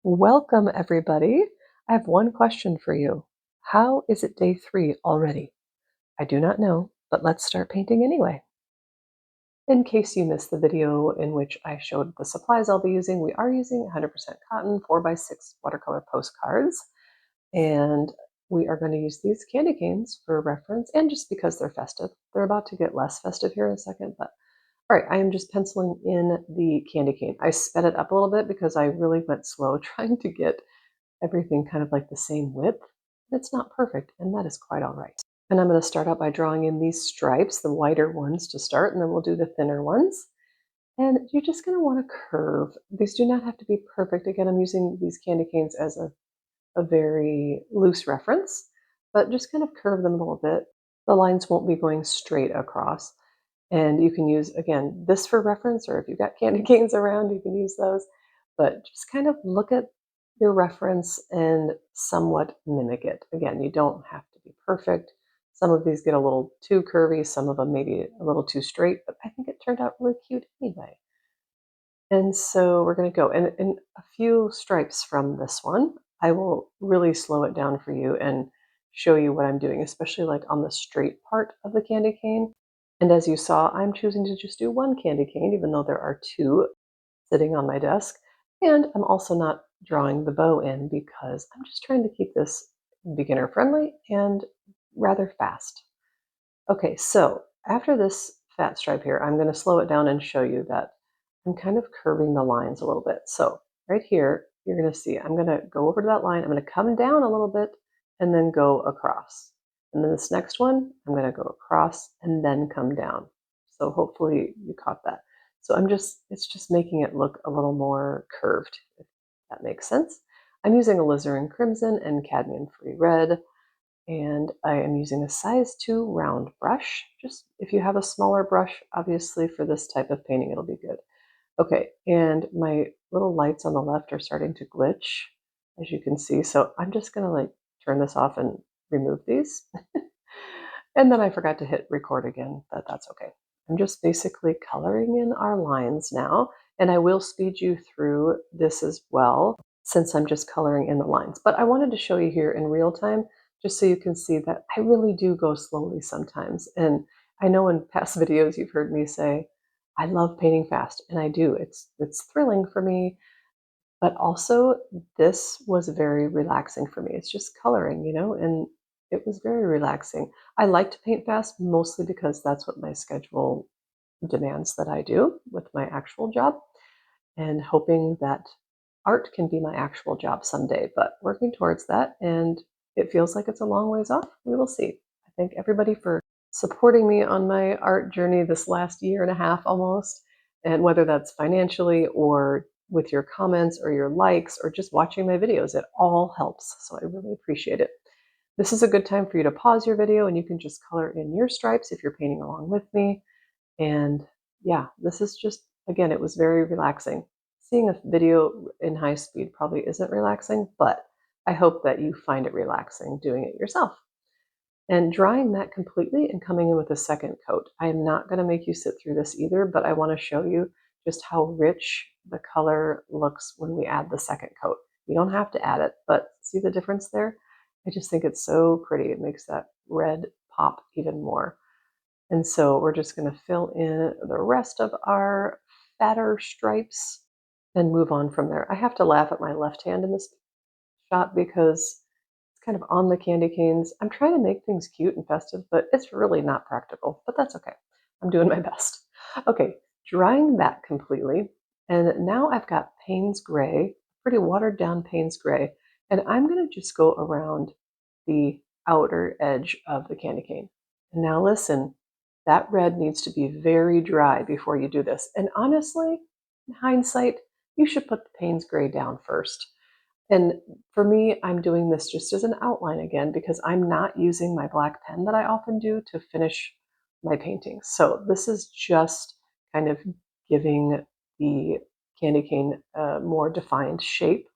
Welcome, everybody. I have one question for you. How is it day 3 already? I do not know, but let's start painting anyway. In case you missed the video in which I showed the supplies I'll be using, we are using 100% cotton 4x6 watercolor postcards, and we are going to use these candy canes for reference and just because they're festive. They're about to get less festive here in a second, but all right, I am just penciling in the candy cane. I sped it up a little bit because I really went slow trying to get everything kind of like the same width. It's not perfect, and that is quite all right. And I'm going to start out by drawing in these stripes, the wider ones to start, and then we'll do the thinner ones. And you're just going to want to curve. These do not have to be perfect. Again, I'm using these candy canes as a very loose reference, but just kind of curve them a little bit. The lines won't be going straight across. And you can use, again, this for reference, or if you've got candy canes around, you can use those. But just kind of look at your reference and somewhat mimic it. Again, you don't have to be perfect. Some of these get a little too curvy, some of them maybe a little too straight, but I think it turned out really cute anyway. And so we're going to go. And a few stripes from this one, I will really slow it down for you and show you what I'm doing, especially like on the straight part of the candy cane. And as you saw, I'm choosing to just do one candy cane, even though there are two sitting on my desk. And I'm also not drawing the bow in because I'm just trying to keep this beginner friendly and rather fast. Okay, so after this fat stripe here, I'm going to slow it down and show you that I'm kind of curving the lines a little bit. So right here, you're going to see I'm going to go over to that line. I'm going to come down a little bit and then go across. And then this next one, I'm going to go across and then come down. So hopefully you caught that. So it's just making it look a little more curved, if that makes sense. I'm using alizarin crimson and cadmium-free red. And I am using a size 2 round brush. Just if you have a smaller brush, obviously for this type of painting, it'll be good. Okay, and my little lights on the left are starting to glitch, as you can see. So I'm just gonna like turn this off and remove these. And then I forgot to hit record again, but that's okay. I'm just basically coloring in our lines now, and I will speed you through this as well, since I'm just coloring in the lines. But I wanted to show you here in real time, just so you can see that I really do go slowly sometimes. And I know in past videos you've heard me say, I love painting fast, and I do. It's thrilling for me, but also this was very relaxing for me. It's just coloring, and it was very relaxing. I like to paint fast mostly because that's what my schedule demands that I do with my actual job, and hoping that art can be my actual job someday, but working towards that. And it feels like it's a long ways off. We will see. I thank everybody for supporting me on my art journey this last year and a half almost. And whether that's financially or with your comments or your likes or just watching my videos, it all helps. So I really appreciate it. This is a good time for you to pause your video and you can just color in your stripes if you're painting along with me. And yeah, this is just, again, it was very relaxing. Seeing a video in high speed probably isn't relaxing, but I hope that you find it relaxing doing it yourself. And drying that completely and coming in with a second coat. I am not going to make you sit through this either, but I want to show you just how rich the color looks when we add the second coat. You don't have to add it, but see the difference there? I just think it's so pretty. It makes that red pop even more. And so we're just going to fill in the rest of our fatter stripes and move on from there. I have to laugh at my left hand in this shot because it's kind of on the candy canes. I'm trying to make things cute and festive, but it's really not practical, but that's okay. I'm doing my best. Okay, drying that completely. And now I've got Payne's Gray, pretty watered down Payne's Gray, and I'm going to just go around the outer edge of the candy cane. And now listen, that red needs to be very dry before you do this. And honestly, in hindsight, you should put the Payne's Gray down first. And for me, I'm doing this just as an outline again because I'm not using my black pen that I often do to finish my paintings. So this is just kind of giving the candy cane a more defined shape.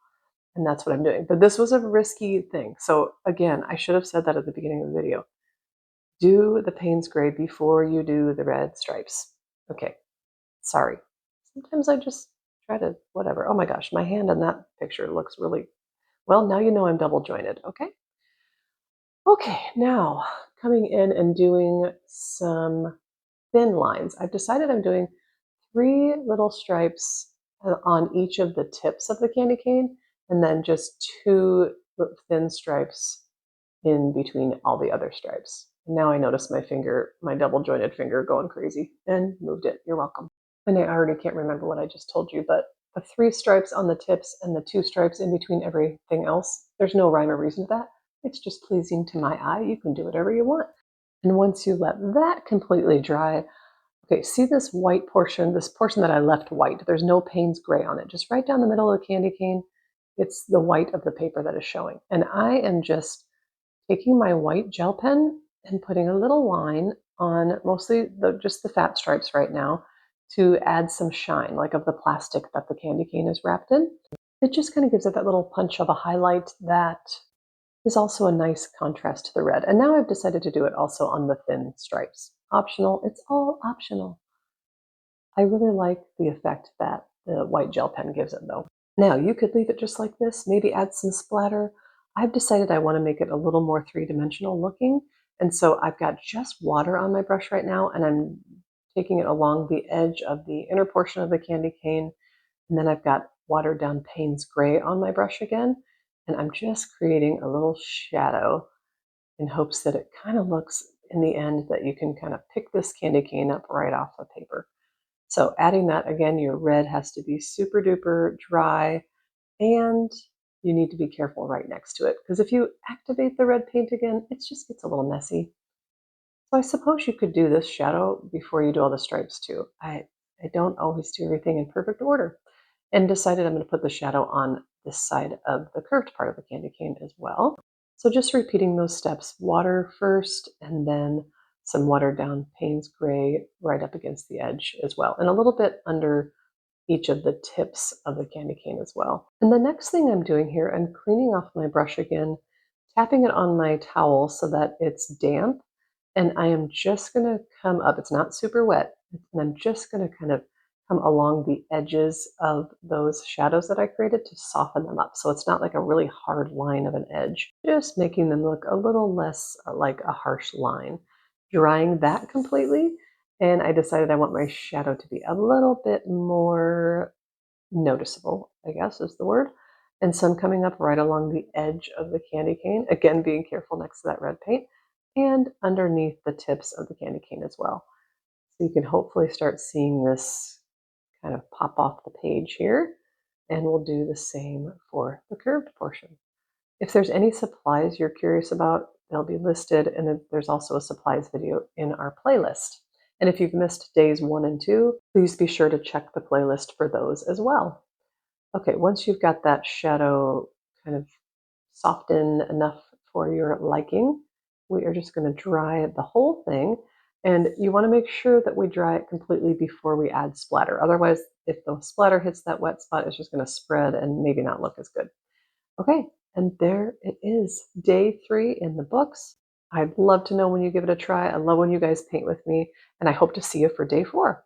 And that's what I'm doing. But this was a risky thing. So again, I should have said that at the beginning of the video. Do the Payne's Gray before you do the red stripes. Okay, sorry. Sometimes I just try to, whatever. Oh my gosh, my hand in that picture looks really, well, now you know I'm double jointed, okay? Okay, now coming in and doing some thin lines. I've decided I'm doing 3 little stripes on each of the tips of the candy cane, and then just 2 thin stripes in between all the other stripes. Now I notice my finger, my double jointed finger going crazy, and moved it. You're welcome. And I already can't remember what I just told you, but the 3 stripes on the tips and the 2 stripes in between everything else, there's no rhyme or reason to that. It's just pleasing to my eye. You can do whatever you want. And once you let that completely dry, okay, see this portion that I left white, there's no Payne's gray on it, just right down the middle of the candy cane, it's the white of the paper that is showing. And I am just taking my white gel pen and putting a little line on mostly just the fat stripes right now to add some shine, like of the plastic that the candy cane is wrapped in. It just kind of gives it that little punch of a highlight that is also a nice contrast to the red. And now I've decided to do it also on the thin stripes. Optional, it's all optional. I really like the effect that the white gel pen gives it though. Now you could leave it just like this, maybe add some splatter. I've decided I want to make it a little more three-dimensional looking. And so I've got just water on my brush right now, and I'm taking it along the edge of the inner portion of the candy cane. And then I've got watered down Payne's gray on my brush again. And I'm just creating a little shadow in hopes that it kind of looks in the end that you can kind of pick this candy cane up right off the paper. So adding that, again, your red has to be super duper dry, and you need to be careful right next to it, because if you activate the red paint again, it just gets a little messy. So I suppose you could do this shadow before you do all the stripes too. I don't always do everything in perfect order, and decided I'm going to put the shadow on this side of the curved part of the candy cane as well. So just repeating those steps, water first, and then some watered down Payne's gray right up against the edge as well, and a little bit under each of the tips of the candy cane as well. And the next thing I'm doing here, I'm cleaning off my brush again, tapping it on my towel so that it's damp, and I am just going to come up, it's not super wet, and I'm just going to kind of come along the edges of those shadows that I created to soften them up. So it's not like a really hard line of an edge, just making them look a little less like a harsh line. Drying that completely, and I decided I want my shadow to be a little bit more noticeable, I guess is the word. And so I'm coming up right along the edge of the candy cane, again being careful next to that red paint, and underneath the tips of the candy cane as well. So you can hopefully start seeing this kind of pop off the page here, and we'll do the same for the curved portion. If there's any supplies you're curious about, they'll be listed, and then there's also a supplies video in our playlist. And if you've missed days 1 and 2, please be sure to check the playlist for those as well. Okay, once you've got that shadow kind of softened enough for your liking, we are just going to dry the whole thing. And you want to make sure that we dry it completely before we add splatter. Otherwise, if the splatter hits that wet spot, it's just going to spread and maybe not look as good. Okay, and there it is, day 3 in the books. I'd love to know when you give it a try. I love when you guys paint with me, and I hope to see you for day 4.